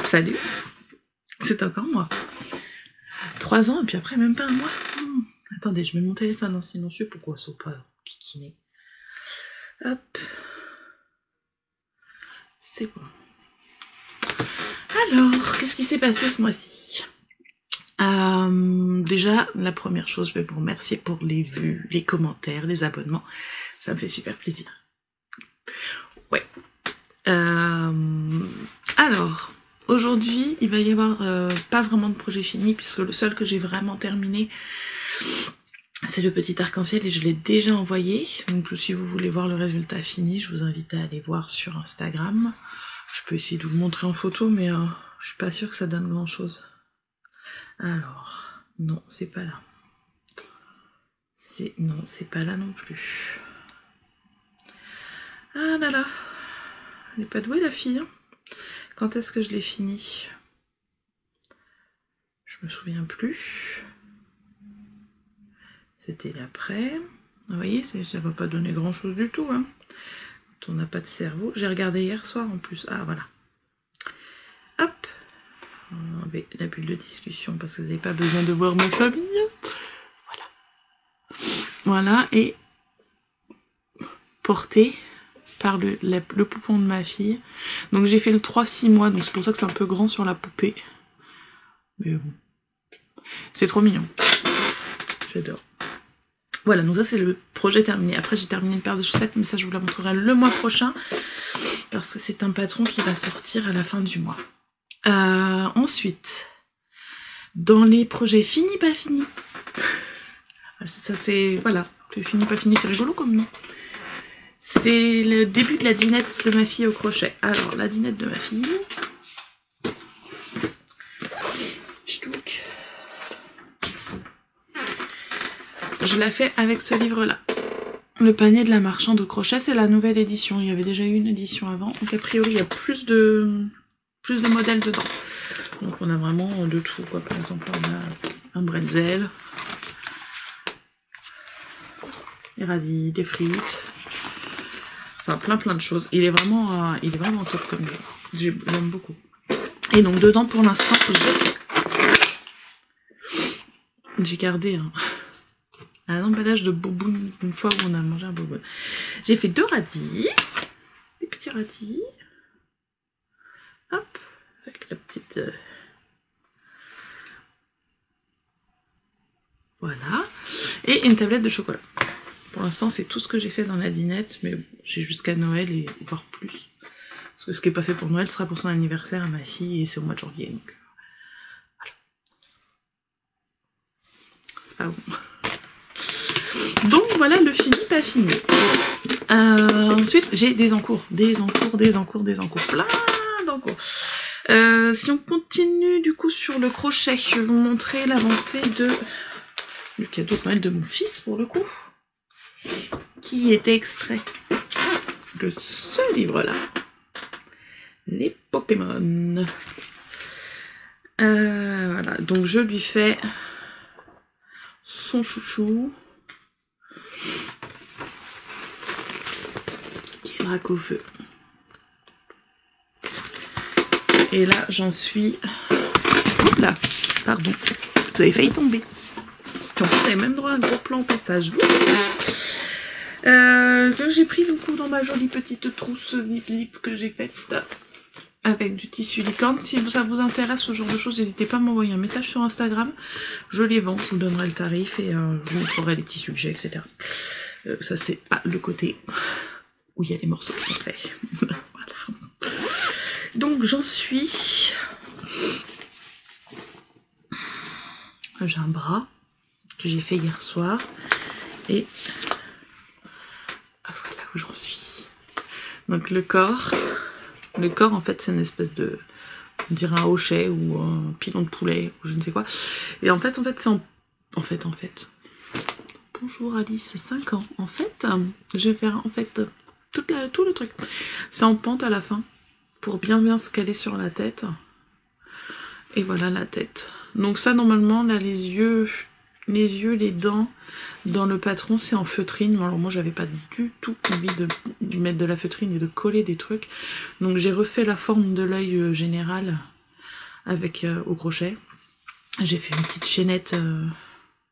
Salut, c'est encore moi. 3 ans, et puis après, même pas un mois. Attendez, je mets mon téléphone en silencieux, pourquoi ça pas kikiner. Hop. C'est bon. Alors, qu'est-ce qui s'est passé ce mois-ci? Déjà, la première chose, je vais vous remercier pour les vues, les commentaires, les abonnements. Ça me fait super plaisir. Ouais. Alors, aujourd'hui, il va y avoir pas vraiment de projet fini, puisque le seul que j'ai vraiment terminé, c'est le petit arc-en-ciel et je l'ai déjà envoyé. Donc si vous voulez voir le résultat fini, je vous invite à aller voir sur Instagram. Je peux essayer de vous le montrer en photo, mais je suis pas sûre que ça donne grand-chose. Alors, non, c'est pas là. Non, c'est pas là non plus. Ah là là, elle est pas douée la fille, hein. Quand est-ce que je l'ai fini? Je me souviens plus. C'était l'après. Vous voyez, ça va pas donner grand chose du tout, hein. Quand on n'a pas de cerveau. J'ai regardé hier soir en plus. Ah voilà. Hop. On va enlever la bulle de discussion parce que vous n'avez pas besoin de voir ma famille. Voilà. Voilà, et porté par le poupon de ma fille. Donc j'ai fait le 3-6 mois, donc c'est pour ça que c'est un peu grand sur la poupée. Mais bon. C'est trop mignon. J'adore. Voilà, donc ça c'est le projet terminé. Après j'ai terminé une paire de chaussettes, mais ça je vous la montrerai le mois prochain, parce que c'est un patron qui va sortir à la fin du mois. Ensuite, dans les projets fini pas fini. Ça c'est, voilà, fini pas fini, c'est rigolo comme nom. C'est le début de la dinette de ma fille au crochet. Alors, la dinette de ma fille. Ch'touk. Je la fais avec ce livre-là. Le panier de la marchande au crochet, c'est la nouvelle édition. Il y avait déjà eu une édition avant. Donc a priori, il y a plus de modèles dedans. Donc on a vraiment de tout, quoi. Par exemple, on a un bretzel, des radis, des frites. Enfin, plein de choses. Il est vraiment top comme livre. J'aime beaucoup. Et donc dedans, pour l'instant, j'ai gardé un emballage de boboon une fois où on a mangé un boboon. J'ai fait 2 radis, des petits radis. Hop, avec la petite... Voilà. Et une tablette de chocolat. Pour l'instant, c'est tout ce que j'ai fait dans la dinette, mais j'ai jusqu'à Noël et voire plus. Parce que ce qui n'est pas fait pour Noël sera pour son anniversaire à ma fille et c'est au mois de janvier. Donc voilà. C'est pas bon. Donc voilà le fini, pas fini. Ensuite, j'ai des encours. Plein d'encours. Si on continue du coup sur le crochet, je vais vous montrer l'avancée du cadeau de Noël de mon fils pour le coup. Qui était extrait de ce livre-là. Les Pokémon. Voilà, donc je lui fais son chouchou. Qui est Dracofeu. Et là, j'en suis... Hop là, pardon. Vous avez failli tomber. Vous avez même droit à un gros plan au passage. Que j'ai pris du coup dans ma jolie petite trousse zip que j'ai faite avec du tissu licorne. Si ça vous intéresse ce genre de choses, n'hésitez pas à m'envoyer un message sur Instagram. Je les vends, je vous donnerai le tarif et je vous montrerai les tissus que j'ai, etc. Ça c'est pas le côté où il y a les morceaux qui sont faits. Voilà. Donc j'en suis... J'ai un bras que j'ai fait hier soir et voilà où j'en suis. Donc le corps en fait c'est une espèce de, on dirait un hochet ou un pilon de poulet ou je ne sais quoi. Et en fait c'est en fait. Bonjour Alice, 5 ans. En fait, je vais faire en fait tout le truc. C'est en pente à la fin pour bien se caler sur la tête. Et voilà la tête. Donc ça normalement là les yeux, les dents dans le patron c'est en feutrine. Alors moi j'avais pas du tout envie de mettre de la feutrine et de coller des trucs. Donc j'ai refait la forme de l'œil général avec au crochet. J'ai fait une petite chaînette,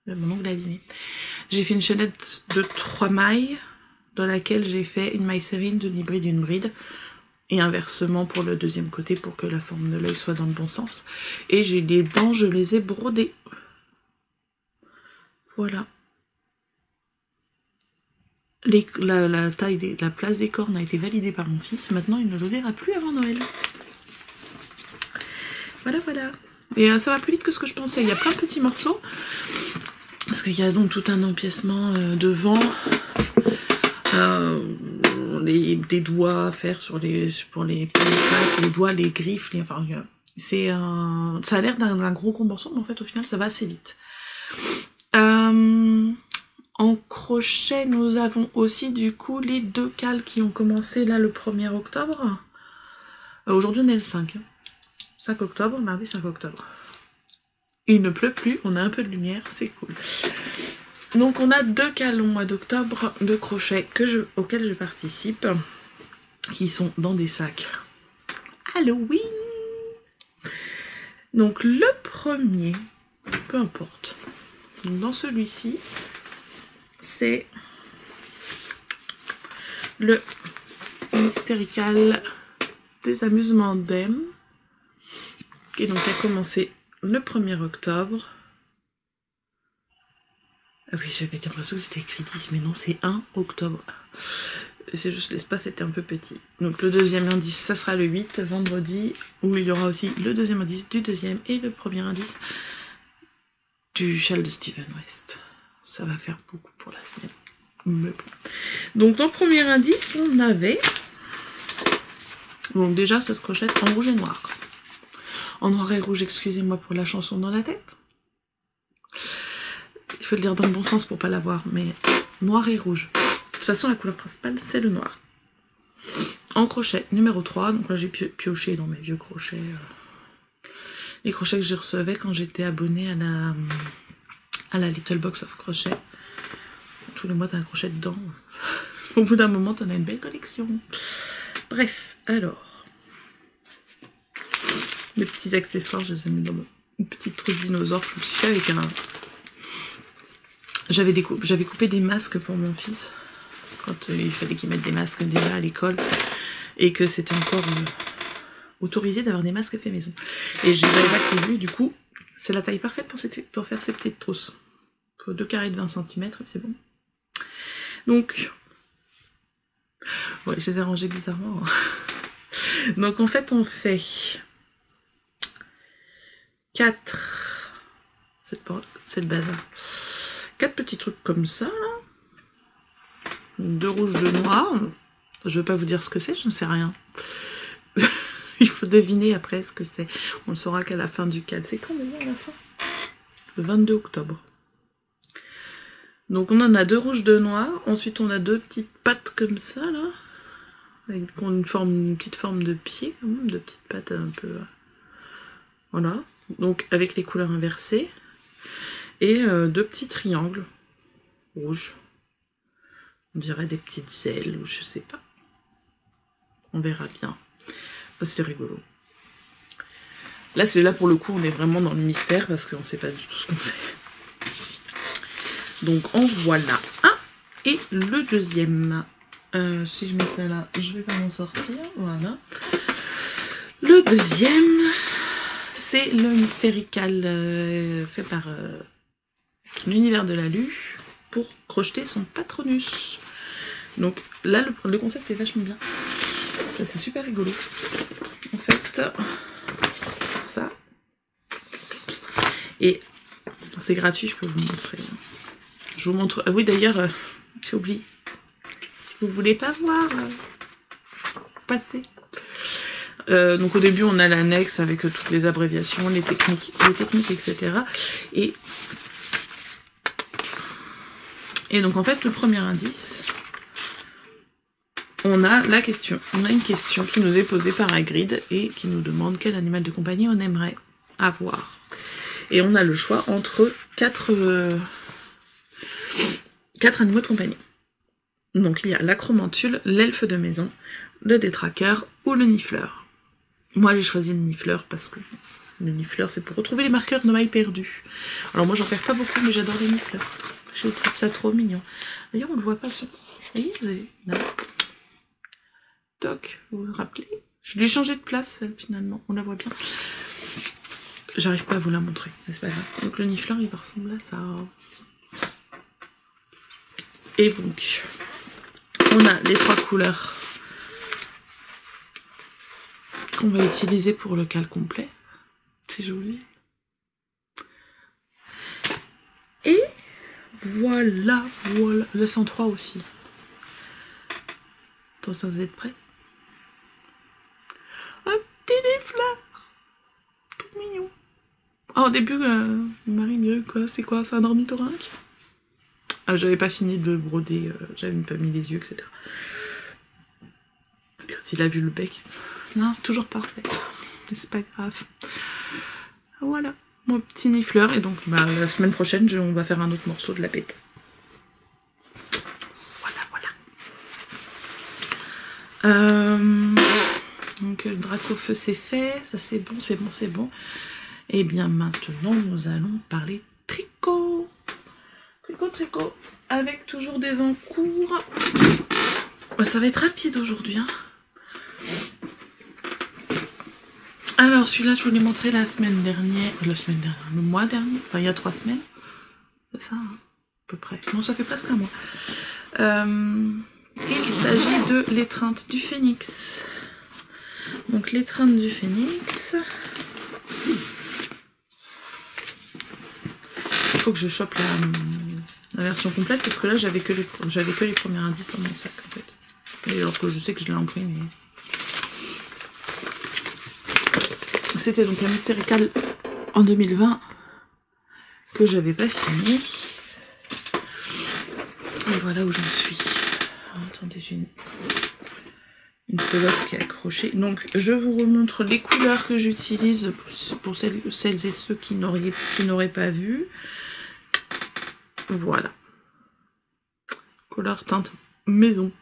mon ongle abîmé. J'ai fait une chaînette de 3 mailles dans laquelle j'ai fait une maille sérine, d'une hybride, une bride. Et inversement pour le deuxième côté pour que la forme de l'œil soit dans le bon sens. Et j'ai les dents, je les ai brodées. Voilà. La taille, la place des cornes a été validée par mon fils. Maintenant, il ne le verra plus avant Noël. Voilà, voilà. Et ça va plus vite que ce que je pensais. Il y a plein de petits morceaux. Parce qu'il y a donc tout un empiècement devant. Des doigts à faire pour les pattes, les doigts, les griffes, enfin, ça a l'air d'un gros morceau, mais en fait au final ça va assez vite. En crochet, nous avons aussi du coup les 2 cales qui ont commencé là le 1er octobre. Aujourd'hui on est le 5. 5 octobre, mardi 5 octobre. Il ne pleut plus, on a un peu de lumière, c'est cool. Donc on a 2 cales au mois d'octobre de crochet auxquels je participe, qui sont dans des sacs Halloween. Donc le premier, peu importe, donc, dans celui-ci, c'est le Mystérical des amusements d'Em, qui donc a commencé le 1er octobre. Ah oui, j'avais l'impression que c'était écrit 10, mais non, c'est 1 octobre. C'est juste l'espace était un peu petit. Donc le deuxième indice, ça sera le 8, vendredi, où il y aura aussi le deuxième indice du deuxième et le premier indice du châle de Steven West. Ça va faire beaucoup pour la semaine. Mais bon. Donc dans le premier indice, on avait... Donc déjà, ça se crochette en rouge et noir. En noir et rouge, excusez-moi pour la chanson dans la tête. Il faut le dire dans le bon sens pour pas l'avoir, mais noir et rouge. De toute façon, la couleur principale, c'est le noir. En crochet numéro 3, donc là j'ai pioché dans mes vieux crochets. Les crochets que je recevais quand j'étais abonnée à la Little Box of Crochet. Tous les mois, t'as un crochet dedans. Au bout d'un moment, t'en as une belle collection. Bref, alors. Les petits accessoires, je les ai mis dans une petite trousse dinosaure que je me suis fait avec un... J'avais coupé des masques pour mon fils. Quand il fallait qu'il mette des masques déjà à l'école. Et que c'était encore autorisé d'avoir des masques faits maison. Et je les avais pas prévus, du coup, c'est la taille parfaite pour faire ces petites trousses. Il faut 2 carrés de 20 cm et c'est bon. Donc, ouais, je les ai rangés bizarrement. Donc en fait, on fait 4... C'est le bazar. 4 petits trucs comme ça, là. 2 rouges, 2 noirs. Je veux pas vous dire ce que c'est, je ne sais rien. Il faut deviner après ce que c'est. On le saura qu'à la fin du cadre. C'est quand déjà à la fin? Le 22 octobre. Donc on en a 2 rouges, 2 noirs. Ensuite on a 2 petites pattes comme ça là. Avec une petite forme de pied, quand même, de petites pattes un peu. Voilà. Donc avec les couleurs inversées. Et 2 petits triangles rouges. On dirait des petites ailes ou je sais pas. On verra bien. C'est rigolo. Là pour le coup on est vraiment dans le mystère parce qu'on sait pas du tout ce qu'on fait. Donc en voilà un. Et le deuxième. Si je mets ça là, je vais pas m'en sortir. Voilà. Le deuxième, c'est le Mystérical fait par l'univers de la Lue pour crocheter son Patronus. Donc là le concept est vachement bien. C'est super rigolo. En fait, ça. Et c'est gratuit, je peux vous montrer. Je vous montre. Ah oui, d'ailleurs, j'ai oublié. Si vous voulez pas voir, passez. Donc au début, on a l'annexe avec toutes les abréviations, les techniques, etc. Et donc en fait, le premier indice. On a la question, on a une question qui nous est posée par Hagrid et qui nous demande quel animal de compagnie on aimerait avoir. Et on a le choix entre 4 animaux de compagnie. Donc il y a l'acromantule, l'elfe de maison, le détraqueur ou le nifleur. Moi j'ai choisi le nifleur parce que Le nifleur, c'est pour retrouver les marqueurs de mailles perdues. Alors moi, j'en perds pas beaucoup, mais j'adore les nifleurs. Je trouve ça trop mignon. D'ailleurs, on le voit pas sur... Vous voyez, vous avez... Là. Toc, vous vous rappelez? Je l'ai changé de place, elle, finalement. On la voit bien. J'arrive pas à vous la montrer, mais c'est pas grave. Donc le nifleur, il va ressembler à ça. Et donc, on a les 3 couleurs qu'on va utiliser pour le cal complet. C'est joli. Et voilà, voilà. Le 103 aussi. Attention, vous êtes prêts? Un petit nifleur. Tout mignon. Ah, au début, Marie me dit quoi? C'est quoi? C'est un ornithorynque? Ah, j'avais pas fini de broder, j'avais pas mis les yeux, etc. Quand il a vu le bec. Non, c'est toujours parfait. Mais c'est pas grave. Voilà, mon petit nifleur. Et donc, bah, la semaine prochaine, on va faire un autre morceau de la pète. Voilà, voilà. Donc, le drac au feu, c'est fait. Ça, c'est bon, c'est bon, c'est bon. Et bien, maintenant, nous allons parler tricot. Tricot, avec toujours des encours. Ça va être rapide aujourd'hui. Hein. Alors, celui-là, je vous l'ai montré la semaine dernière. Le mois dernier. Enfin, il y a 3 semaines. C'est ça, hein, à peu près. Non, ça fait presque un mois. Il s'agit de l'étreinte du phénix. Donc, l'étreinte du phénix. Il faut que je chope la version complète parce que là j'avais que les premiers indices dans mon sac en fait. Et alors que je sais que je l'ai imprimé. C'était donc un mystérical en 2020 que j'avais pas fini. Et voilà où j'en suis. Attendez, j'ai une pelote qui est accrochée. Donc je vous remontre les couleurs que j'utilise pour celles et ceux qui n'auraient pas vu. Voilà. Couleur teinte maison.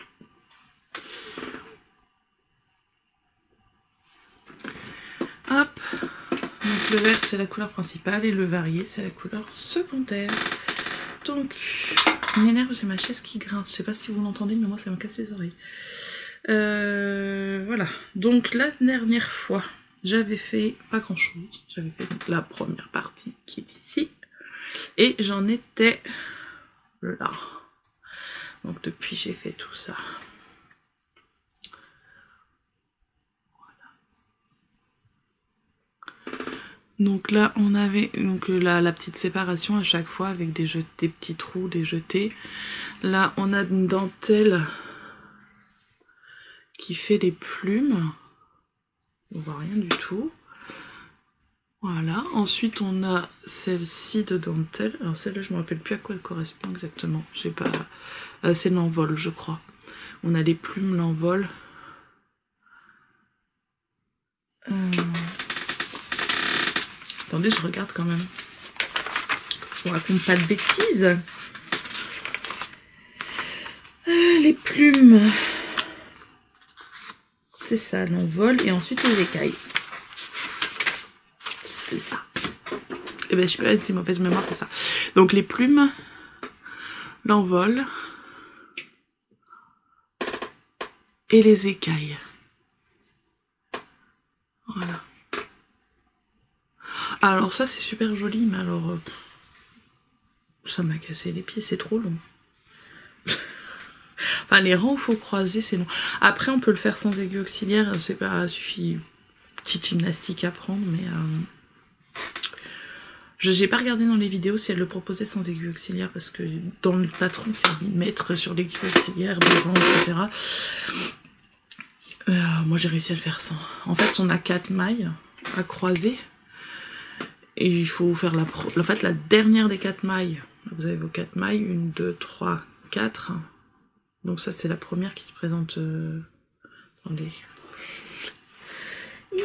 Hop. Donc le vert c'est la couleur principale et le varié c'est la couleur secondaire. Donc, il m'énerve, j'ai ma chaise qui grince. Je sais pas si vous l'entendez, mais moi ça me casse les oreilles. Voilà. Donc la dernière fois, j'avais fait pas grand chose. J'avais fait donc la première partie qui est ici. Et j'en étais là. Donc depuis j'ai fait tout ça. Voilà. Donc là on avait donc la petite séparation à chaque fois avec des petits trous, des jetés. Là on a une dentelle qui fait les plumes. On voit rien du tout. Voilà, ensuite on a celle-ci de dentelle. Alors celle-là je me rappelle plus à quoi elle correspond exactement. Je sais pas. C'est l'envol je crois. On a les plumes, l'envol. Attendez, je regarde quand même. Je vous raconte pas de bêtises. Les plumes. C'est ça, l'envol. Et ensuite les écailles. C'est ça. Et ben je peux être si mauvaise mémoire pour ça. Donc les plumes, l'envol et les écailles. Voilà. Alors ça c'est super joli, mais alors ça m'a cassé les pieds, c'est trop long. Enfin les rangs où il faut croiser c'est long. Après on peut le faire sans aiguille auxiliaire, c'est pas, suffit petite gymnastique à prendre, mais j'ai pas regardé dans les vidéos si elle le proposait sans aiguille auxiliaire parce que dans le patron c'est mettre sur l'aiguille auxiliaire, des rangs, etc. Moi j'ai réussi à le faire sans. En fait on a 4 mailles à croiser et il faut faire la dernière des 4 mailles. Vous avez vos 4 mailles, 1, 2, 3, 4. Donc ça c'est la première qui se présente. Attendez. On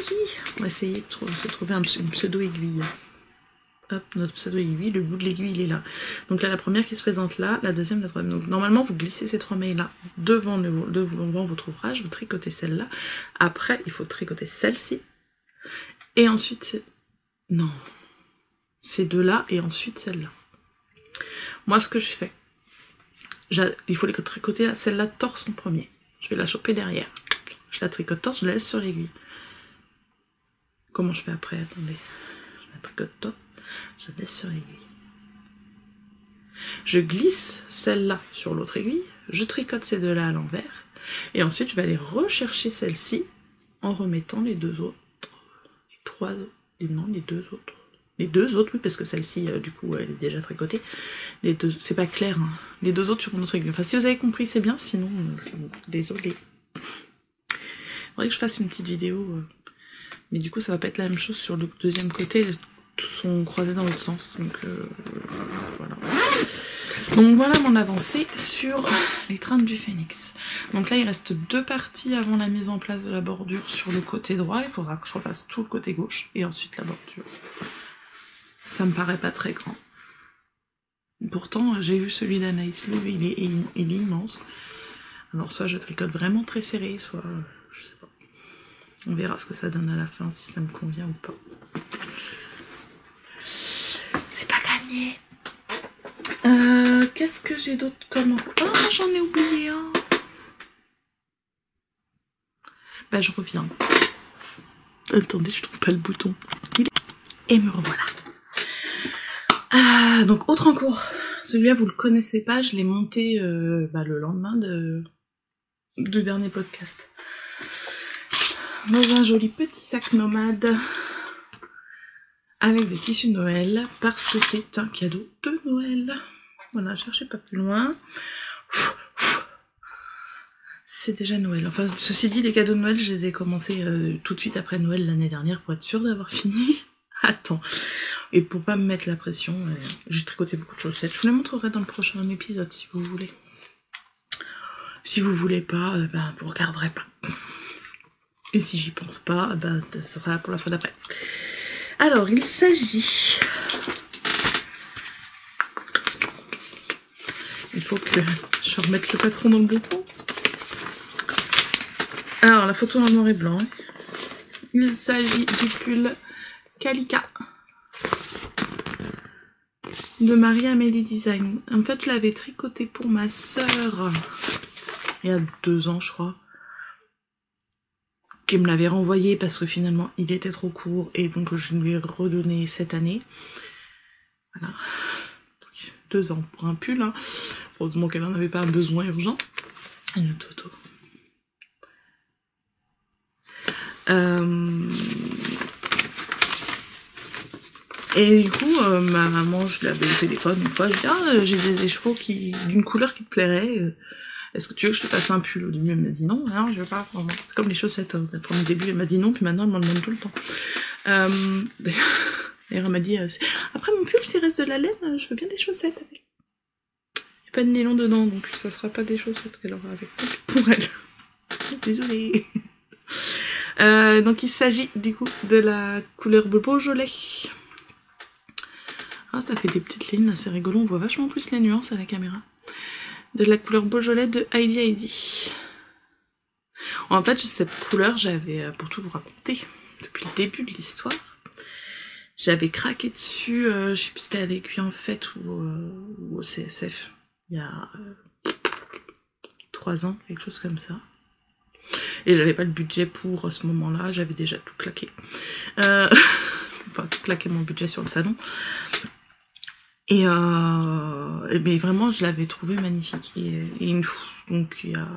va essayer de trouver une pseudo-aiguille. Hop, notre pseudo-aiguille, le bout de l'aiguille il est là. Donc là la première qui se présente là, la deuxième, la troisième. Donc normalement vous glissez ces 3 mailles là devant votre ouvrage, vous tricotez celle-là. Après il faut tricoter celle-ci. Et ensuite Non. Ces deux-là et ensuite celle-là. Moi, ce que je fais, il faut les tricoter là, celle-là torse en premier. Je vais la choper derrière. Je la tricote torse, je la laisse sur l'aiguille. Comment je fais après? Attendez. Je la tricote torse, je la laisse sur l'aiguille. Je glisse celle-là sur l'autre aiguille, je tricote ces deux-là à l'envers, et ensuite je vais aller rechercher celle-ci en remettant les deux autres. Les trois autres. Non, les deux autres. Les deux autres, oui, parce que celle-ci, du coup, elle est déjà tricotée. Les deux, c'est pas clair, hein. Les deux autres sur mon autre aiguille. Enfin, si vous avez compris, c'est bien, sinon, désolé. Il faudrait que je fasse une petite vidéo, mais du coup, ça va pas être la même chose sur le deuxième côté, tous sont croisés dans l'autre sens, donc voilà. Donc voilà mon avancée sur l'étreinte du phénix. Donc là, il reste 2 parties avant la mise en place de la bordure sur le côté droit. Il faudra que je refasse tout le côté gauche et ensuite la bordure. Ça me paraît pas très grand. Pourtant, j'ai vu celui d'Anaïs Lou, il est immense. Alors soit je tricote vraiment très serré, soit je sais pas. On verra ce que ça donne à la fin, si ça me convient ou pas. C'est pas gagné. Qu'est-ce que j'ai d'autre comme... Ah, j'en ai oublié un. Bah, je reviens. Attendez, je trouve pas le bouton. Et me revoilà. Ah, donc, autre en cours. Celui-là, vous le connaissez pas, je l'ai monté le lendemain du dernier podcast. Dans un joli petit sac nomade. Avec des tissus de Noël, parce que c'est un cadeau de Noël. Voilà, cherchez pas plus loin. C'est déjà Noël. Enfin, ceci dit, les cadeaux de Noël, je les ai commencés tout de suite après Noël l'année dernière pour être sûre d'avoir fini. Attends. Et pour pas me mettre la pression, j'ai tricoté beaucoup de chaussettes. Je vous les montrerai dans le prochain épisode si vous voulez. Si vous voulez pas, vous regarderez pas. Et si j'y pense pas, ça sera pour la fois d'après. Alors, il s'agit... Il faut que je remette le patron dans le bon sens. Alors, la photo en noir et blanc. Il s'agit du pull Calica de Marie-Amélie Design. En fait, je l'avais tricoté pour ma sœur il y a 2 ans, je crois. Qui me l'avait renvoyé parce que finalement, il était trop court et donc je lui ai redonné cette année. Voilà. 2 ans pour un pull, hein. Heureusement qu'elle n'en avait pas un besoin urgent. Et le toto. Et du coup, ma maman, je l'avais au téléphone une fois, je dis j'ai des chevaux d'une couleur qui te plairait. Est-ce que tu veux que je te fasse un pull? Au début, elle m'a dit non, je veux pas. C'est comme les chaussettes. Au début, elle m'a dit non, puis maintenant, elle m'en demande tout le temps. D'ailleurs, elle m'a dit après mon pull, s'il reste de la laine, je veux bien des chaussettes avec. Il n'y a pas de nylon dedans, donc ça sera pas des chaussettes qu'elle aura avec pour elle. Désolée. Donc il s'agit du coup de la couleur Beaujolais. Ah, ça fait des petites lignes, là, c'est rigolo, on voit vachement plus les nuances à la caméra. De la couleur Beaujolais de Heidi Heidi. En fait, cette couleur, j'avais, pour tout vous raconter, depuis le début de l'histoire, j'avais craqué dessus, je sais plus si c'était à l'Aiguille en Fête ou au CSF, il y a 3 ans, quelque chose comme ça. Et j'avais pas le budget pour à ce moment-là, j'avais déjà tout claqué. Enfin, tout claqué mon budget sur le salon. Mais vraiment, je l'avais trouvé magnifique. Donc, il y a...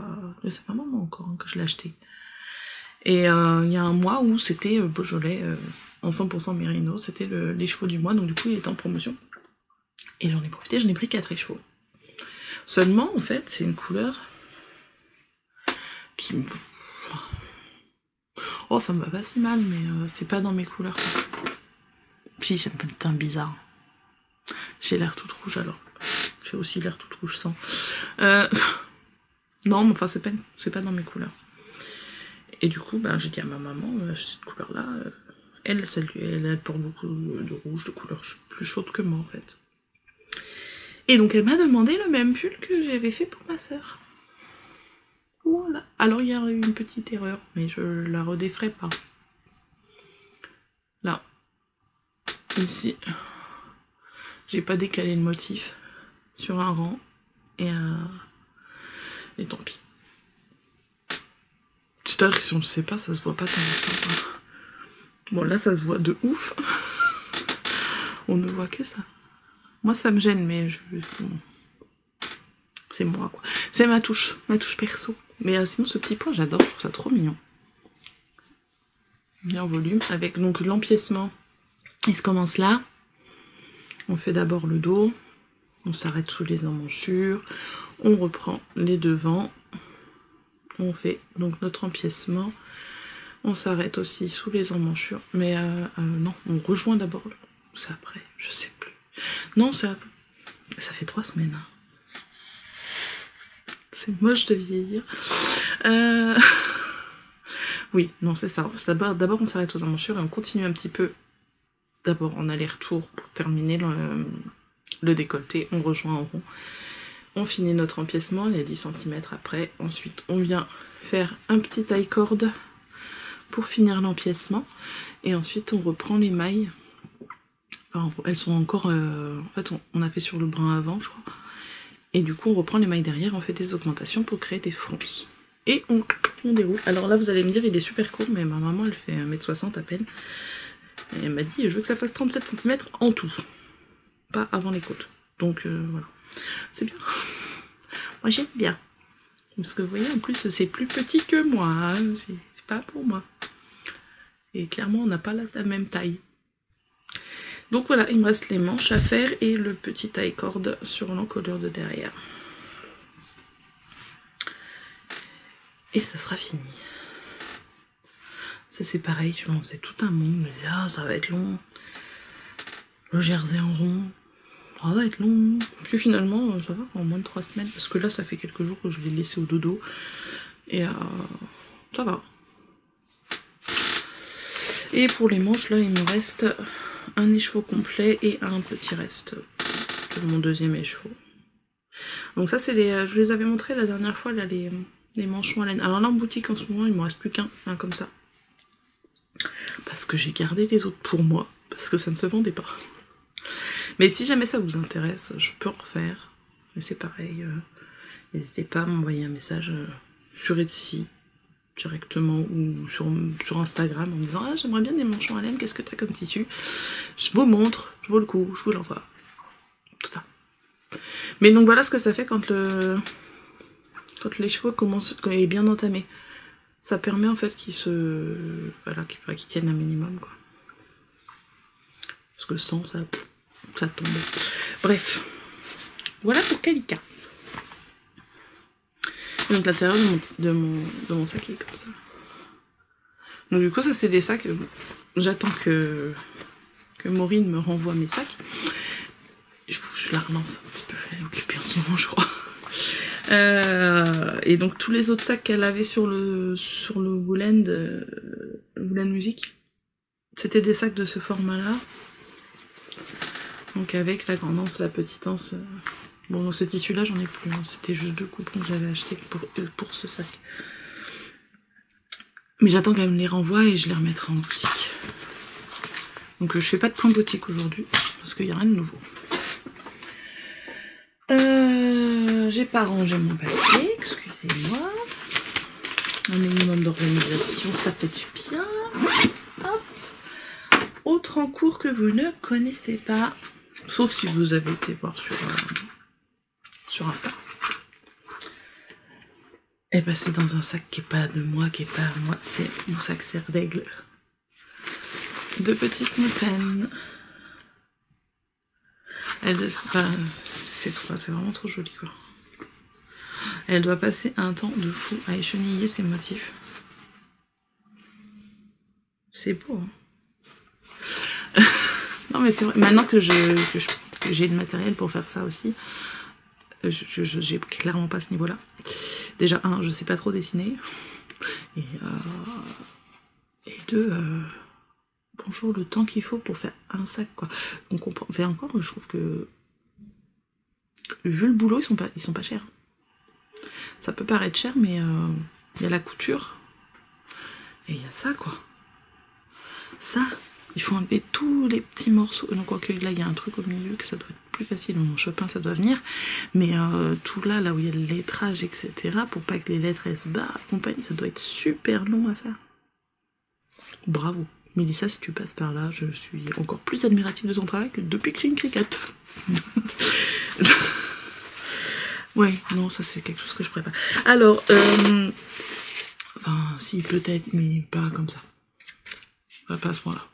C'est pas un moment encore que je l'ai acheté. Et il y a un mois où c'était Beaujolais en 100% Mérino. C'était les chevaux du mois, donc du coup, il était en promotion. Et j'en ai profité, j'en ai pris 4 chevaux. Seulement, en fait, c'est une couleur qui me... Oh, ça me va pas si mal, mais c'est pas dans mes couleurs. Si, c'est un peu de teint bizarre. J'ai l'air toute rouge alors. J'ai aussi l'air toute rouge sans. Non, mais enfin, c'est pas dans mes couleurs. Et du coup, j'ai dit à ma maman, cette couleur-là, elle porte beaucoup de rouge, de couleurs plus chaudes que moi, en fait. Et donc, elle m'a demandé le même pull que j'avais fait pour ma sœur. Voilà. Alors, il y a eu une petite erreur, mais je la redéferai pas. Là. Ici, j'ai pas décalé le motif sur un rang et tant pis. C'est-à-dire que si on le sait pas, ça se voit pas tant que ça. Bon là ça se voit de ouf. On ne voit que ça. Moi ça me gêne mais c'est moi quoi. C'est ma touche perso. Mais sinon ce petit point j'adore, je trouve ça trop mignon. Bien en volume avec donc l'empiècement. Il se commence là. On fait d'abord le dos. On s'arrête sous les emmanchures. On reprend les devants. On fait donc notre empiècement. On s'arrête aussi sous les emmanchures. Mais non, on rejoint d'abord. C'est après, je sais plus. Non, ça fait 3 semaines. C'est moche de vieillir. Oui, non, c'est ça. D'abord, on s'arrête aux emmanchures et on continue un petit peu. D'abord en aller-retour pour terminer le décolleté. On rejoint en rond. On finit notre empiècement, il y a 10 cm après. Ensuite, on vient faire un petit taille-corde pour finir l'empiècement. Et ensuite, on reprend les mailles. Enfin, elles sont encore... en fait, on a fait sur le brin avant, je crois. Et du coup, on reprend les mailles derrière, on fait des augmentations pour créer des fronces. Et on déroule. Alors là, vous allez me dire, il est super court, mais ma maman, elle fait 1m60 à peine. Et elle m'a dit, je veux que ça fasse 37 cm en tout. Pas avant les côtes. Donc, voilà. C'est bien. Moi, j'aime bien. Parce que vous voyez, en plus, c'est plus petit que moi. Hein. C'est pas pour moi. Et clairement, on n'a pas la même taille. Donc voilà, il me reste les manches à faire et le petit taille-corde sur l'encolure de derrière. Et ça sera fini. Ça c'est pareil, je m'en faisais tout un monde, mais là ça va être long. Le jersey en rond, ça va être long. Puis finalement, ça va, en moins de 3 semaines, parce que là ça fait quelques jours que je l'ai laissé au dodo. Et ça va. Et pour les manches, là il me reste un écheveau complet et un petit reste de mon deuxième écheveau. Donc ça c'est les... je vous les avais montré la dernière fois, là, les manchons à laine. Alors là en boutique en ce moment il me reste plus qu'un, comme ça. Parce que j'ai gardé les autres pour moi, parce que ça ne se vendait pas. Mais si jamais ça vous intéresse, je peux en refaire. Mais c'est pareil, n'hésitez pas à m'envoyer un message sur Etsy directement ou sur Instagram en me disant « Ah, j'aimerais bien des manchons à laine, qu'est-ce que t'as comme tissu ?» Je vous montre, je vous le coup, je vous l'envoie. Tout ça. Mais donc voilà ce que ça fait quand les cheveux est bien entamé. Ça permet en fait qu'ils qu'ils tiennent un minimum quoi. Parce que sans ça tombe. Bref. Voilà pour Kalika. Donc l'intérieur de mon sac est comme ça. Donc du coup ça c'est des sacs. J'attends que Maureen me renvoie mes sacs. Je la relance un petit peu. Elle est occupée en ce moment je crois. Et donc tous les autres sacs qu'elle avait sur le Woolend Music, c'était des sacs de ce format-là. Donc avec la grande anse, la petite anse. Bon, ce tissu-là, j'en ai plus. Hein. C'était juste 2 coupons que j'avais acheté pour ce sac. Mais j'attends qu'elle me les renvoie et je les remettrai en boutique. Donc je fais pas de point boutique aujourd'hui parce qu'il n'y a rien de nouveau. J'ai pas rangé mon papier, excusez-moi. Un minimum d'organisation, ça fait du bien. Hop. Autre en cours que vous ne connaissez pas, sauf si vous avez été voir sur Insta. Et ben c'est dans un sac qui est pas de moi, qui est pas à moi, c'est mon sac serre d'aigle de Petite Montagne. C'est vraiment trop joli quoi. Elle doit passer un temps de fou à écheniller ses motifs. C'est beau hein. Non mais c'est vrai, maintenant que j'ai le matériel pour faire ça aussi, j'ai clairement pas ce niveau là. Déjà je sais pas trop dessiner. Et 2, bonjour le temps qu'il faut pour faire un sac quoi. Donc on fait encore, je trouve que vu le boulot, ils sont pas chers. Ça peut paraître cher, mais il y a la couture. Et il y a ça, quoi. Ça, Il faut enlever tous les petits morceaux. Donc, quoique là, il y a un truc au milieu que ça doit être plus facile. Mon Chopin, ça doit venir. Mais tout là, là où il y a le lettrage, etc., pour pas que les lettres elles se barrent, compagnie, ça doit être super long à faire. Bravo. Mélissa, si tu passes par là, je suis encore plus admirative de ton travail que depuis que j'ai une cricket. Ouais, non, ça c'est quelque chose que je ferais pas. Alors, enfin, si, peut-être, mais pas comme ça. Pas à ce point-là.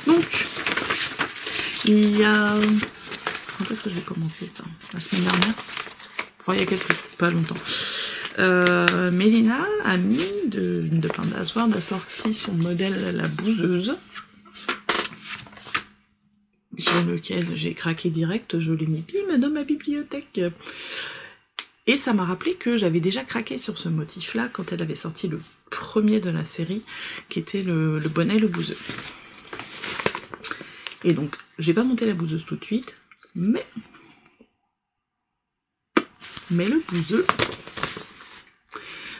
Donc, il y a... Quand est-ce que je vais commencer ça? La semaine dernière? Enfin, il y a pas longtemps. Mélina, amie de Panda Sword, a sorti son modèle La Bouseuse, sur lequel j'ai craqué direct, je l'ai mis bim dans ma bibliothèque. Et ça m'a rappelé que j'avais déjà craqué sur ce motif-là quand elle avait sorti le premier de la série, qui était le bonnet le bouseux. Et donc, j'ai pas monté la bouseuse tout de suite, mais le bouseux.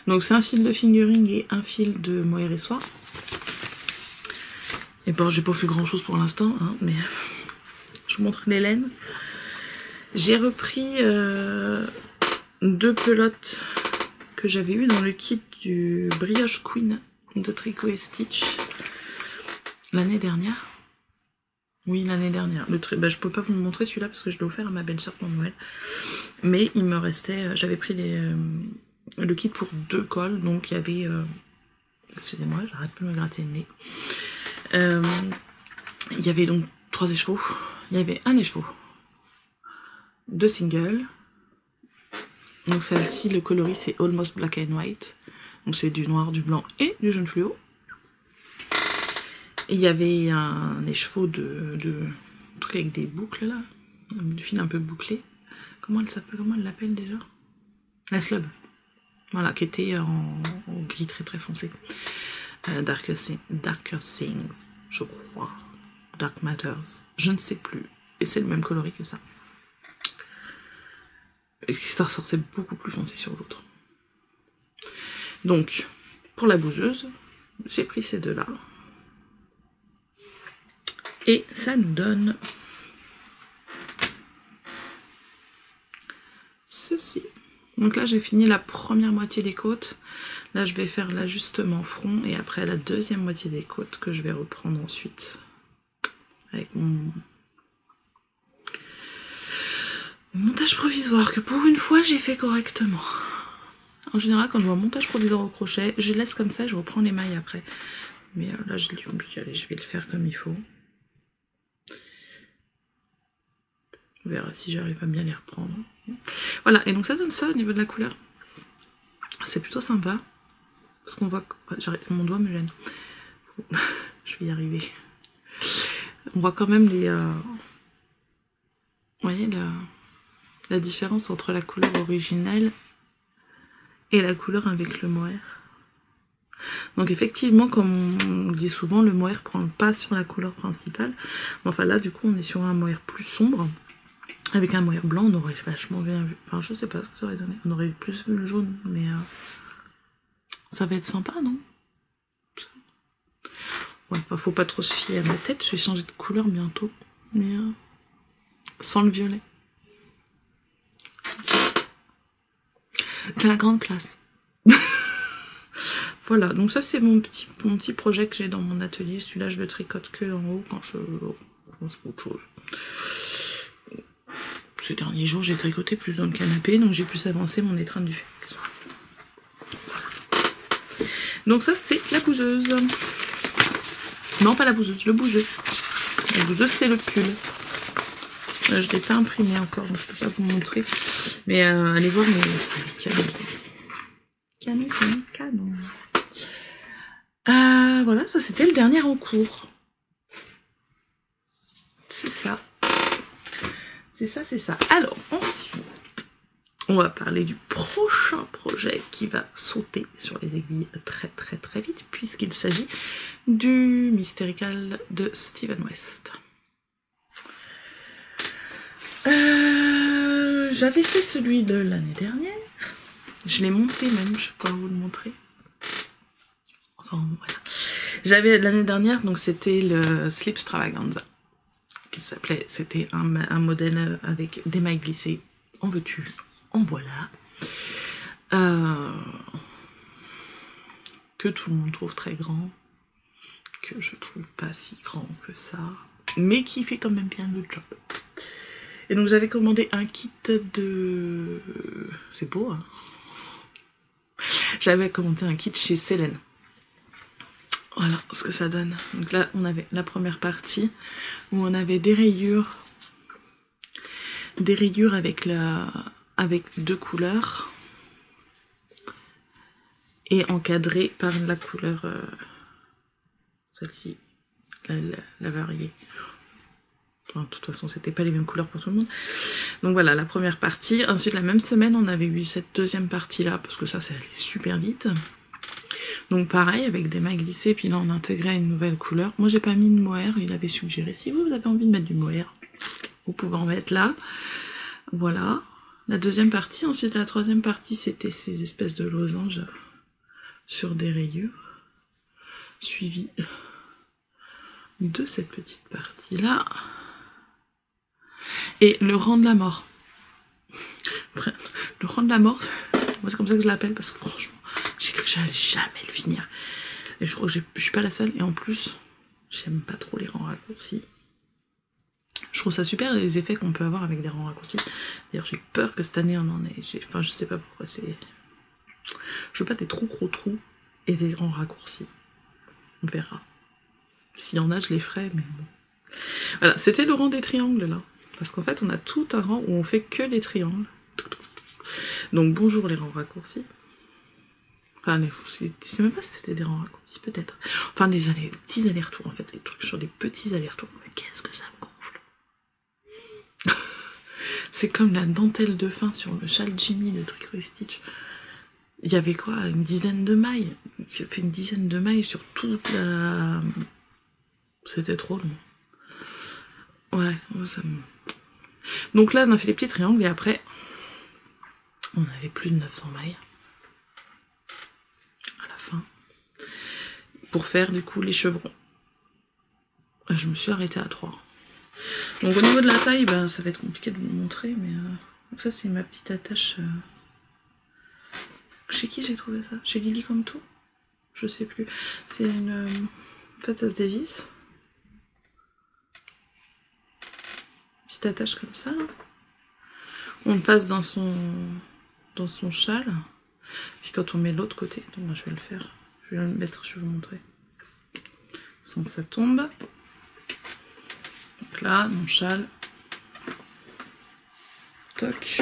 Donc c'est un fil de fingering et un fil de mohair et soie. Et bon, j'ai pas fait grand chose pour l'instant, hein, mais je vous montre les laines. J'ai repris 2 pelotes que j'avais eues dans le kit du Brioche Queen de Tricot et Stitch l'année dernière. Oui, l'année dernière. Bah, je peux pas vous le montrer celui-là parce que je l'ai offert à ma belle-sœur pour Noël. Mais il me restait... J'avais pris le kit pour 2 cols, donc il y avait... excusez-moi, j'arrête de me gratter le nez. Il y avait donc 3 écheveaux. Il y avait un écheveau. 2 singles. Donc celle-ci, le coloris, c'est Almost Black and White. Donc c'est du noir, du blanc et du jaune fluo. Et il y avait un écheveau de truc avec des boucles là. Du fil un peu bouclé. Comment elle s'appelle? Comment elle l'appelle déjà? La slub. Voilà, qui était en gris très très foncé. Darker Things, je crois. Dark Matters, je ne sais plus. Et c'est le même coloris que ça. Et ça ressortait beaucoup plus foncé sur l'autre. Donc, pour la bouseuse, j'ai pris ces deux-là. Et ça nous donne ceci. Donc là, j'ai fini la première moitié des côtes. Là, je vais faire l'ajustement front et après la deuxième moitié des côtes que je vais reprendre ensuite avec mon montage provisoire que pour une fois, j'ai fait correctement. En général, quand je vois un montage provisoire au crochet, je laisse comme ça et je reprends les mailles après. Mais là, je me suis dit, allez, je vais le faire comme il faut. On verra si j'arrive à bien les reprendre. Voilà, et donc ça donne ça au niveau de la couleur. C'est plutôt sympa. Parce qu'on voit... Mon doigt me gêne. Je vais y arriver. On voit quand même les... Vous voyez la différence entre la couleur originelle et la couleur avec le mohair. Donc effectivement, comme on dit souvent, le mohair prend le pas sur la couleur principale. Enfin là, du coup, on est sur un mohair plus sombre. Avec un mohair blanc, on aurait vachement bien vu. Enfin, je sais pas ce que ça aurait donné. On aurait plus vu le jaune, mais ça va être sympa, non? Ouais, bah, faut pas trop se fier à ma tête. Je vais changer de couleur bientôt, mais sans le violet. C'est la grande classe. Voilà, donc ça c'est mon petit projet que j'ai dans mon atelier. Celui-là, je le tricote que en haut quand je fais autre chose. Ces derniers jours, j'ai tricoté plus dans le canapé, donc j'ai pu avancer mon étreinte du fixe. Voilà. Donc ça, c'est la bouseuse. Non, pas la bouseuse, le bouseux. La bouseuse, c'est le pull. Je ne l'ai pas imprimé encore, donc je ne peux pas vous montrer. Mais allez voir mes canons. Canon. Voilà, ça c'était le dernier en cours. C'est ça. C'est ça. Alors, ensuite, on va parler du prochain projet qui va sauter sur les aiguilles très très très vite, puisqu'il s'agit du Mysterical de Steven West. J'avais fait celui de l'année dernière. Je l'ai monté même, je peux vous le montrer. Enfin, voilà. J'avais l'année dernière, donc c'était le Slip Extravaganza, qui s'appelait, c'était un modèle avec des mailles glissées. En veux-tu, en voilà. Que tout le monde trouve très grand, que je trouve pas si grand que ça, mais qui fait quand même bien le job. Et donc j'avais commandé un kit de... C'est beau, hein. J'avais commandé un kit chez Célène. Voilà ce que ça donne. Donc là, on avait la première partie où on avait des rayures avec deux couleurs et encadrées par la couleur celle-ci, la variée. Enfin, de toute façon, c'était pas les mêmes couleurs pour tout le monde. Donc voilà, la première partie. Ensuite, la même semaine, on avait eu cette deuxième partie-là, parce que ça allait super vite. Donc pareil, avec des mailles glissées, puis là, on intégrait une nouvelle couleur. Moi, j'ai pas mis de mohair, il avait suggéré. Si vous avez envie de mettre du mohair, vous pouvez en mettre là. Voilà. La deuxième partie. Ensuite, la troisième partie, c'était ces espèces de losanges sur des rayures, suivi de cette petite partie-là. Et le rang de la mort. Le rang de la mort, moi c'est comme ça que je l'appelle, parce que franchement, j'ai cru que j'allais jamais le finir. Et je crois que je suis pas la seule, et en plus, j'aime pas trop les rangs raccourcis. Je trouve ça super les effets qu'on peut avoir avec des rangs raccourcis. D'ailleurs, j'ai peur que cette année on en ait. Enfin, je sais pas pourquoi c'est. Je veux pas des trop gros trous et des rangs raccourcis. On verra. S'il y en a, je les ferai, mais bon. Voilà, c'était le rang des triangles là. Parce qu'en fait, on a tout un rang où on fait que les triangles. Donc bonjour les rangs raccourcis. Enfin, je sais même pas si c'était des rangs raccourcis, peut-être. Enfin, les petits allers-retours, en fait, les trucs sur des petits allers-retours. Mais qu'est-ce que ça me gonfle. C'est comme la dentelle de fin sur le châle Jimmy de Tricot Stitch. Il y avait quoi, une dizaine de mailles. J'ai fait une dizaine de mailles sur toute la... C'était trop long. Ouais, ça me... Donc là, on a fait les petits triangles et après, on avait plus de 900 mailles à la fin pour faire du coup les chevrons. Je me suis arrêtée à 3. Donc au niveau de la taille, ben, ça va être compliqué de vous le montrer, mais donc ça c'est ma petite attache. Chez qui j'ai trouvé ça? Chez Lily Comme Tout? Je sais plus. C'est une... En fait, ça se dévisse. Petite attache comme ça, là. On passe dans son châle. Puis quand on met l'autre côté, donc moi je vais le faire. Je vais le mettre, je vais vous montrer. Sans que ça tombe. Donc là, mon châle. Toc.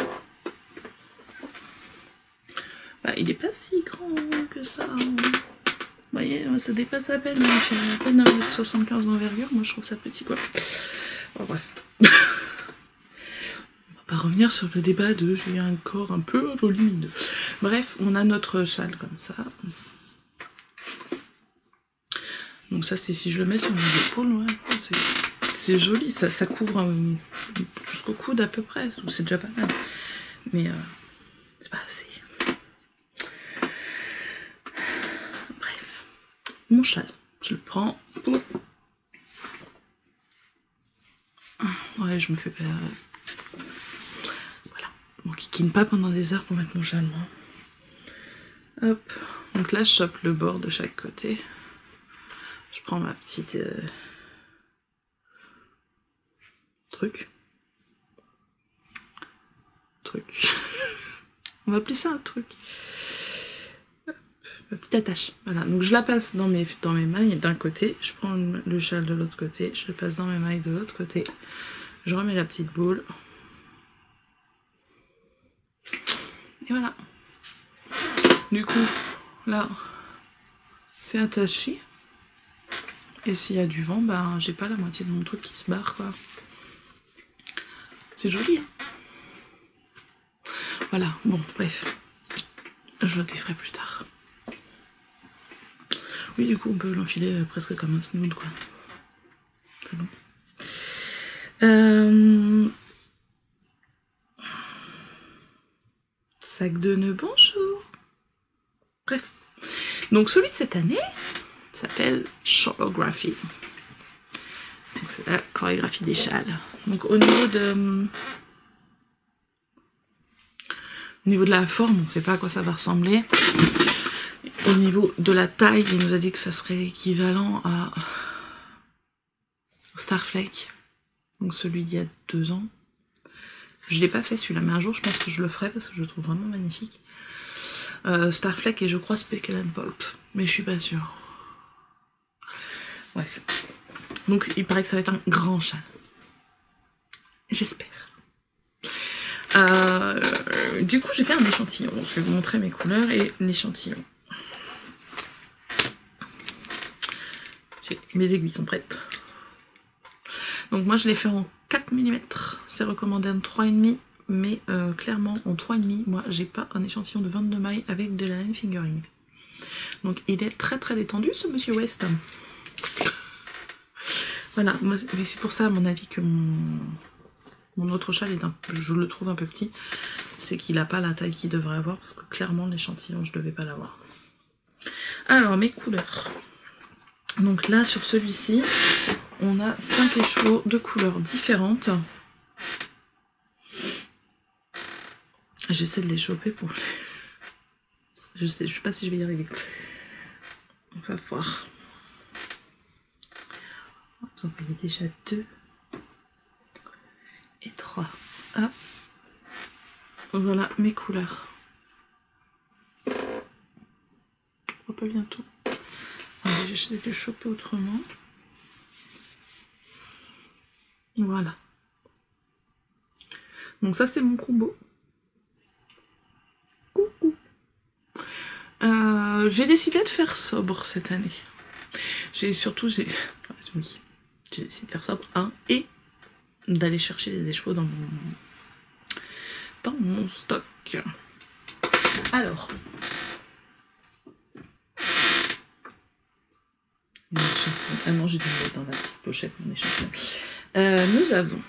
Bah, il est pas si grand que ça. Vous voyez, ça dépasse à peine. J'ai à peine 1,75 m d'envergure. Moi je trouve ça petit quoi. Bon, bref. On va pas revenir sur le débat de j'ai un corps un peu volumineux. Bref, on a notre châle comme ça. Donc ça c'est si je le mets sur mes épaules, ouais, c'est joli, ça couvre jusqu'au coude à peu près, c'est déjà pas mal. Mais c'est pas assez. Bref, mon châle, je le prends pour... Ouais, je me fais pas... Voilà, on kikine pas pendant des heures pour mettre mon châle, moi. Hop, donc là je chope le bord de chaque côté. Je prends ma petite truc. On va appeler ça un truc. Hop, ma petite attache. Voilà, donc je la passe dans mes mailles d'un côté. Je prends le châle de l'autre côté. Je le passe dans mes mailles de l'autre côté. Je remets la petite boule. Et voilà. Du coup, là, c'est attaché. Et s'il y a du vent, ben j'ai pas la moitié de mon truc qui se barre quoi. C'est joli, hein. Voilà, bon, bref. Je le déferai plus tard. Oui, du coup, on peut l'enfiler presque comme un snood, quoi. C'est bon. Sac de nœuds, bonjour. Bref. Donc celui de cette année, s'appelle Choreography. C'est la chorégraphie des châles. Donc au niveau de la forme, on ne sait pas à quoi ça va ressembler. Au niveau de la taille, il nous a dit que ça serait équivalent au Starflake. Donc celui d'il y a 2 ans. Je l'ai pas fait celui-là, mais un jour je pense que je le ferai parce que je le trouve vraiment magnifique. Starflake et je crois Speckle and Pop, mais je suis pas sûre. Ouais. Donc il paraît que ça va être un grand châle. J'espère. Du coup j'ai fait un échantillon. Je vais vous montrer mes couleurs et l'échantillon. Mes aiguilles sont prêtes. Donc moi je l'ai fait en 4 mm. C'est recommandé en 3,5. Mais clairement en 3,5, moi j'ai pas un échantillon de 22 mailles avec de la line fingering. Donc il est très très détendu ce monsieur West. Voilà, mais c'est pour ça à mon avis que mon autre châle je le trouve un peu petit. C'est qu'il n'a pas la taille qu'il devrait avoir parce que clairement l'échantillon je devais pas l'avoir. Alors mes couleurs. Donc là sur celui-ci, on a 5 écheveaux de couleurs différentes. J'essaie de les choper pour... Je sais pas si je vais y arriver. On va voir. Vous en voyez déjà 2 et 3. Hop. Voilà mes couleurs. On voit pas bientôt. J'essaie de les choper autrement. Voilà. Donc ça c'est mon combo. J'ai décidé de faire sobre cette année. J'ai décidé de faire sobre et d'aller chercher des écheveaux dans mon stock. Alors, ah non, j'ai dû le mettre dans la petite pochette mon échantillon. Nous avons,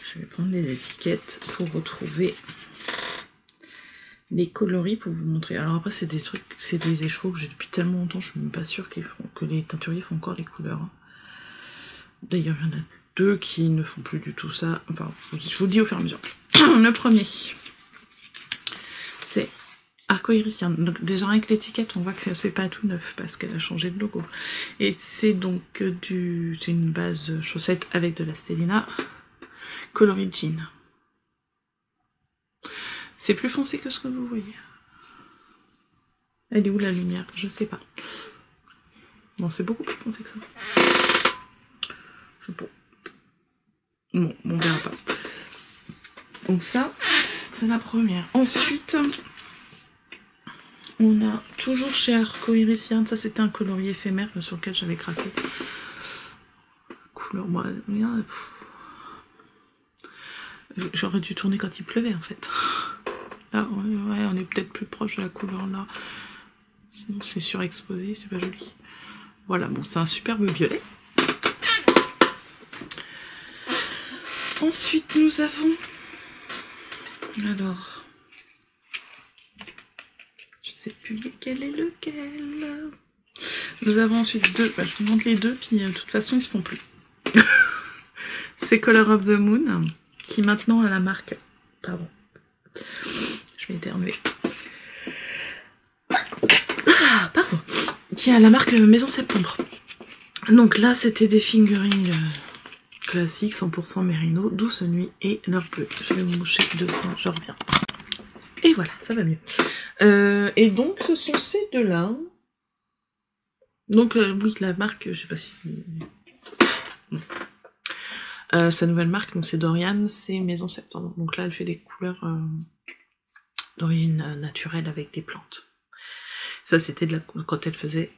je vais prendre les étiquettes pour retrouver les coloris pour vous montrer. Alors après c'est des trucs, c'est des écheveaux que j'ai depuis tellement longtemps, je suis même pas sûre que les teinturiers font encore les couleurs. D'ailleurs il y en a 2 qui ne font plus du tout ça. Enfin je vous le dis au fur et à mesure. Le premier c'est Arcoirisien. Donc déjà avec l'étiquette on voit que c'est pas tout neuf parce qu'elle a changé de logo. Et c'est donc c'est une base chaussette avec de la stellina coloris jean. C'est plus foncé que ce que vous voyez. Elle est où la lumière? Je sais pas. Bon, c'est beaucoup plus foncé que ça. Je sais pas. Bon, on verra pas. Donc ça, c'est la première. Ensuite, on a toujours chez Arcoirisien. Ça, c'était un coloris éphémère sur lequel j'avais craqué. Couleur, moi, j'aurais dû tourner quand il pleuvait en fait. Là, ouais, on est peut-être plus proche de la couleur là. Sinon c'est surexposé, c'est pas joli. Voilà, bon, c'est un superbe violet. Ensuite, nous avons... Alors... Je sais plus lequel est lequel. Nous avons ensuite 2... Bah, je vous montre les 2, puis de toute façon, ils se font plus. C'est Color of the Moon, qui maintenant a la marque... Pardon. Je vais éternuer. Ah, pardon. Qui a la marque Maison Septembre. Donc là, c'était des fingering classiques, 100% Mérino, Douce Nuit et L'heure bleue. Je vais me moucher 2 secondes, je reviens. Et voilà, ça va mieux. Et donc, ce sont ces deux-là. Donc, oui, la marque, je sais pas si... sa nouvelle marque, donc c'est Dorian, c'est Maison Septembre. Donc là, elle fait des couleurs d'origine naturelle avec des plantes. Ça, c'était quand elle faisait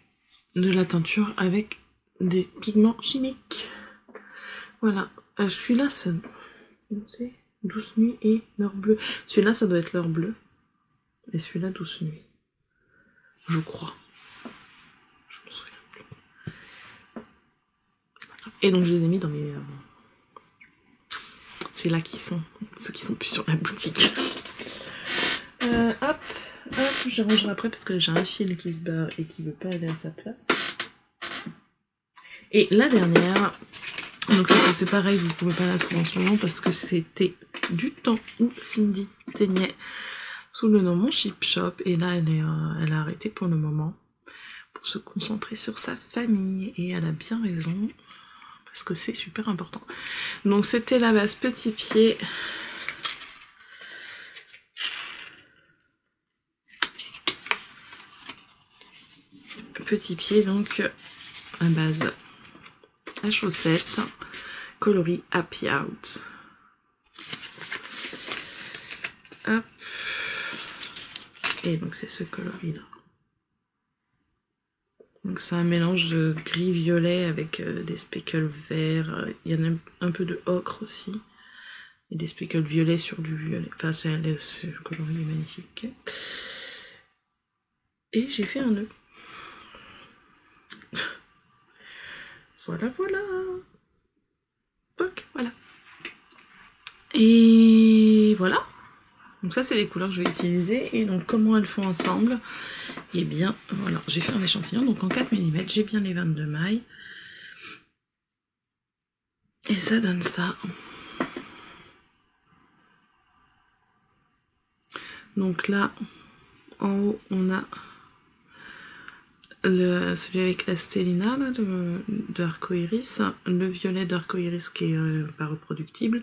de la teinture avec des pigments chimiques. Voilà. Celui-là, c'est Douce Nuit et L'heure bleue. Celui-là, ça doit être L'heure bleue. Et celui-là, Douce Nuit. Je crois. Je me souviens plus. Et donc, je les ai mis dans mes... C'est là qu'ils sont. Ceux qui sont plus sur la boutique. Hop, hop. Je rangerai après parce que j'ai un fil qui se barre et qui veut pas aller à sa place. Et la dernière, donc là c'est pareil, vous pouvez pas la trouver en ce moment parce que c'était du temps où Cindy teignait sous le nom Mon Chip Shop, et là elle a arrêté pour le moment pour se concentrer sur sa famille, et elle a bien raison parce que c'est super important. Donc c'était la base petit pied. Petit pied donc à base à chaussettes, coloris Happy Out. Hop. Et donc c'est ce coloris là. Donc c'est un mélange de gris-violet avec des speckles verts. Il y en a un peu de ocre aussi. Et des speckles violets sur du violet. Enfin ce coloris est magnifique. Et j'ai fait un nœud. Voilà, voilà. Donc voilà. Et voilà. Donc ça c'est les couleurs que je vais utiliser. Et donc comment elles font ensemble? Et bien voilà, j'ai fait un échantillon donc en 4 mm, j'ai bien les 22 mailles. Et ça donne ça. Donc là, en haut, on a celui avec la stellina là, de Arcoiris, le violet d'Arcoiris qui est pas reproductible,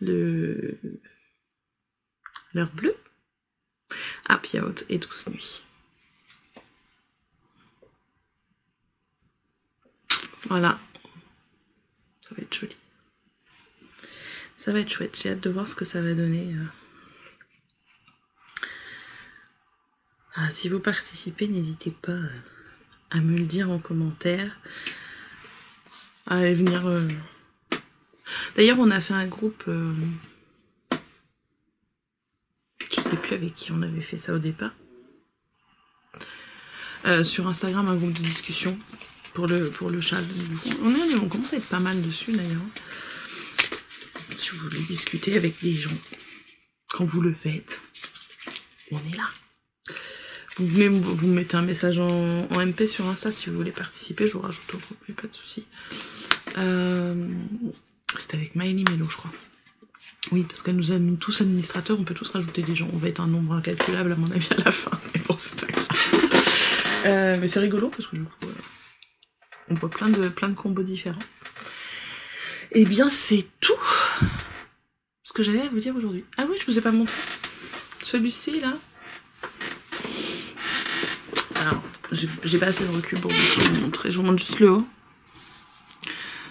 leur bleu, Happy Out et Douce Nuit. Voilà, ça va être joli. Ça va être chouette, j'ai hâte de voir ce que ça va donner. Ah, si vous participez, n'hésitez pas à me le dire en commentaire, à aller venir. D'ailleurs, on a fait un groupe, je sais plus avec qui on avait fait ça au départ, sur Instagram, un groupe de discussion pour le chat. On commence à être pas mal dessus d'ailleurs. Si vous voulez discuter avec des gens, quand vous le faites, on est là. Vous me mettez un message en MP sur Insta si vous voulez participer, je vous rajoute au groupe, mais pas de soucis. C'était avec Maëlie Mello, je crois. Oui, parce qu'elle nous a mis tous administrateurs, on peut tous rajouter des gens. On va être un nombre incalculable à mon avis à la fin, mais bon, c'est pas grave. Mais c'est rigolo parce que du coup, on voit plein de combos différents. Et bien, c'est tout ce que j'avais à vous dire aujourd'hui. Ah oui, je vous ai pas montré. Celui-ci, là. Alors, j'ai pas assez de recul pour vous montrer. Je vous montre juste le haut.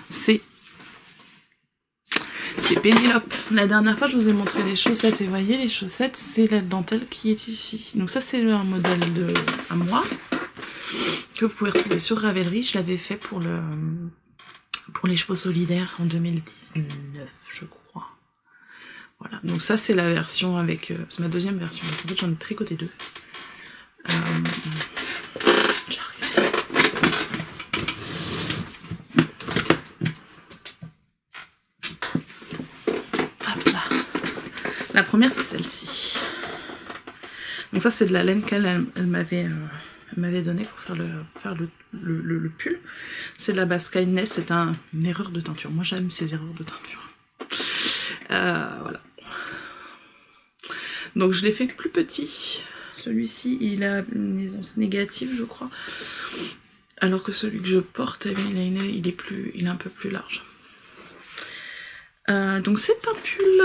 C'est Pénélope. La dernière fois, je vous ai montré les chaussettes. Et vous voyez, les chaussettes, c'est la dentelle qui est ici. Donc ça, c'est un modèle à moi que vous pouvez retrouver sur Ravelry. Je l'avais fait pour les chevaux solidaires en 2019, je crois. Voilà. Donc ça, c'est la version avec... c'est ma deuxième version. En fait, j'en ai tricoté deux. La première, c'est celle-ci. Donc ça, c'est de la laine qu'elle m'avait donnée pour faire le pull. C'est de la base Kindness, c'est une erreur de teinture. Moi, j'aime ces erreurs de teinture. Voilà. Donc je l'ai fait plus petit. Celui-ci, il a une aisance négative, je crois. Alors que celui que je porte, il est un peu plus large. Donc c'est un pull.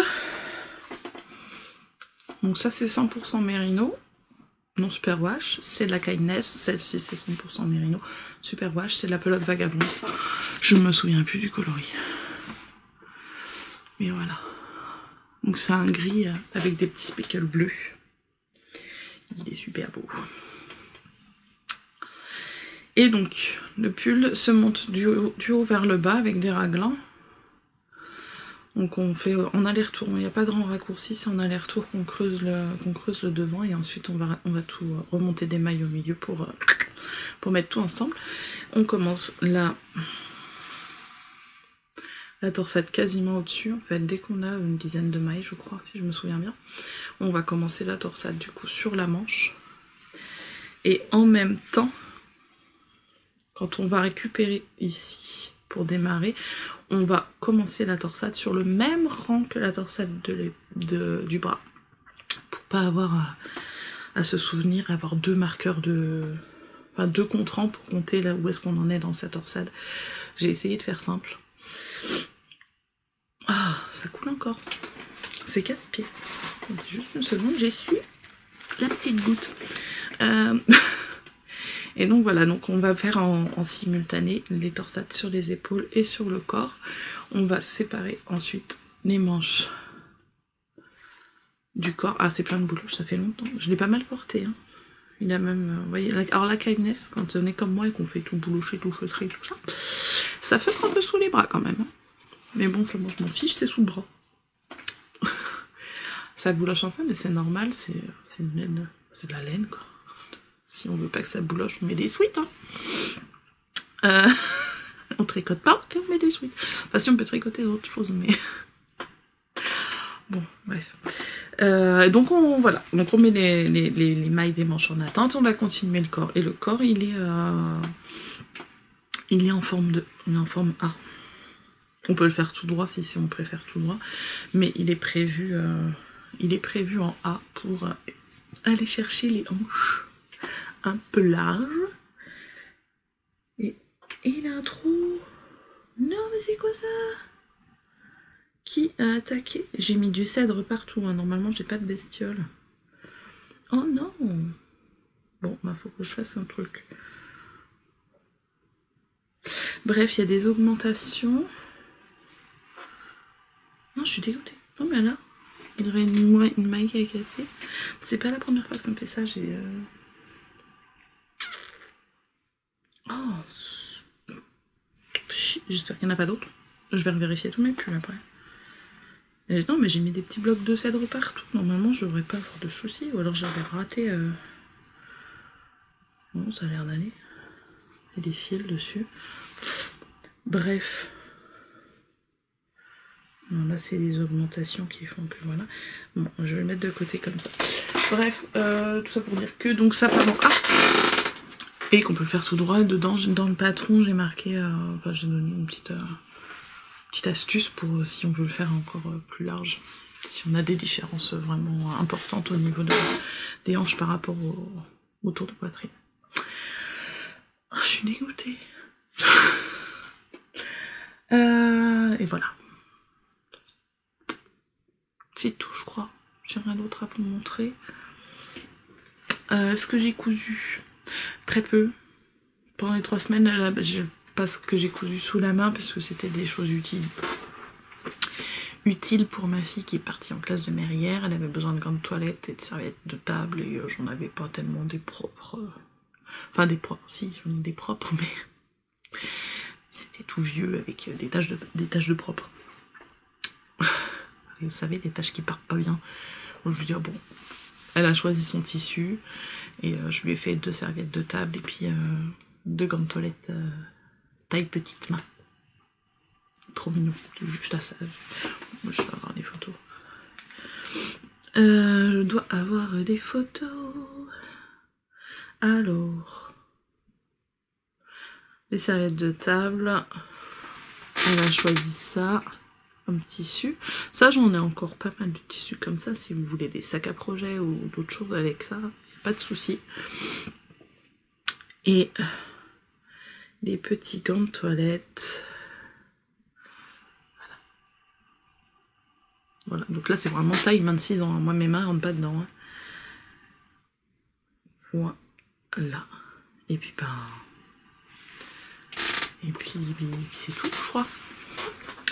Donc ça c'est 100% mérino, non superwash, c'est de la Kindness, celle-ci c'est 100% mérino, superwash, c'est de la pelote vagabonde, je me souviens plus du coloris. Mais voilà. Donc c'est un gris avec des petits speckles bleus. Il est super beau. Et donc le pull se monte du haut vers le bas avec des raglans. Donc on fait en aller-retour, il n'y a pas de grand raccourci, c'est en aller-retour qu'on creuse le devant et ensuite on va tout remonter des mailles au milieu pour mettre tout ensemble. On commence la torsade quasiment au-dessus, en fait, dès qu'on a une dizaine de mailles, je crois, si je me souviens bien. On va commencer la torsade du coup sur la manche. Et en même temps, quand on va récupérer ici pour démarrer, on va commencer la torsade sur le même rang que la torsade du bras. Pour pas avoir à se souvenir, avoir deux marqueurs enfin, deux comptes-rangs pour compter là où est-ce qu'on en est dans sa torsade. J'ai essayé de faire simple. Ah, ça coule encore. C'est casse-pied. Juste une seconde, j'ai su la petite goutte. Et donc voilà, donc on va faire en simultané les torsades sur les épaules et sur le corps. On va séparer ensuite les manches du corps. Ah, c'est plein de bouloches, ça fait longtemps. Je l'ai pas mal porté. Hein. Il a même, vous voyez, alors la kindness, quand on est comme moi et qu'on fait tout boulocher, tout feutrer, tout ça, ça fait un peu sous les bras quand même. Hein. Mais bon, ça, moi je m'en fiche, c'est sous le bras. Ça bouloche un peu, mais c'est normal, c'est une laine, c'est de la laine quoi. Si on veut pas que ça bouloche, on met des sweats. Hein. On tricote pas et on met des sweats. Enfin, si on peut tricoter d'autres choses, mais bon, bref. Donc voilà, donc on met les mailles des manches en attente. On va continuer le corps et le corps il est en forme A. On peut le faire tout droit si on préfère tout droit, mais il est prévu en A pour aller chercher les hanches un peu larges. Et il a un trou. Non mais c'est quoi ça? Qui a attaqué? J'ai mis du cèdre partout, hein. Normalement j'ai pas de bestiole. Oh non. Bon, bah faut que je fasse un truc. Bref, il y a des augmentations. Non, je suis dégoûtée. Non mais là, il y aurait une maille qui a cassé. C'est pas la première fois que ça me fait ça, j'ai... Oh, j'espère qu'il n'y en a pas d'autres. Je vais vérifier tous mes pulls après. Et non, mais j'ai mis des petits blocs de cèdre partout. Normalement, je devrais pas avoir de soucis. Ou alors j'avais raté... Bon, ça a l'air d'aller. Il y a des fils dessus. Bref. Non, là, c'est des augmentations qui font que voilà. Bon, je vais le mettre de côté comme ça. Bref, tout ça pour dire que donc ça part en A. Et qu'on peut le faire tout droit. Dedans, dans le patron, j'ai marqué... enfin, j'ai donné une petite astuce pour si on veut le faire encore plus large. Si on a des différences vraiment importantes au niveau des hanches par rapport au tour de poitrine. Oh, je suis dégoûtée. Et voilà. C'est tout, je crois. J'ai rien d'autre à vous montrer. Ce que j'ai cousu, très peu. Pendant les 3 semaines, là, pas ce que j'ai cousu sous la main parce que c'était des choses utiles pour ma fille qui est partie en classe de mère. Elle avait besoin de gants de toilette et de serviettes de table et j'en avais pas tellement des propres. Enfin des propres, si j'en ai des propres, mais c'était tout vieux avec des taches de propre. Vous savez, les taches qui partent pas bien. Donc, je lui dis bon, elle a choisi son tissu et je lui ai fait 2 serviettes de table et puis 2 gants de toilette taille petite main. Trop mignon, juste à ça. Moi, je dois avoir des photos. Je dois avoir des photos. Alors, les serviettes de table. Elle a choisi ça. Un tissu. Ça, j'en ai encore pas mal de tissus comme ça. Si vous voulez des sacs à projet ou d'autres choses avec ça, pas de souci. Et les petits gants de toilette. Voilà. Donc là, c'est vraiment taille 26 ans. Moi, mes mains rentrent pas dedans. Hein. Voilà. Et puis, et puis c'est tout, je crois.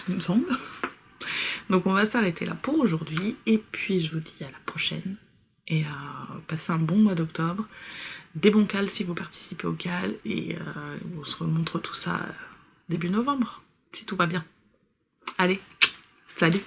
Il me semble. Donc on va s'arrêter là pour aujourd'hui et puis je vous dis à la prochaine et passez un bon mois d'octobre, des bons cals si vous participez au cal et on se remontre tout ça début novembre si tout va bien. Allez, salut!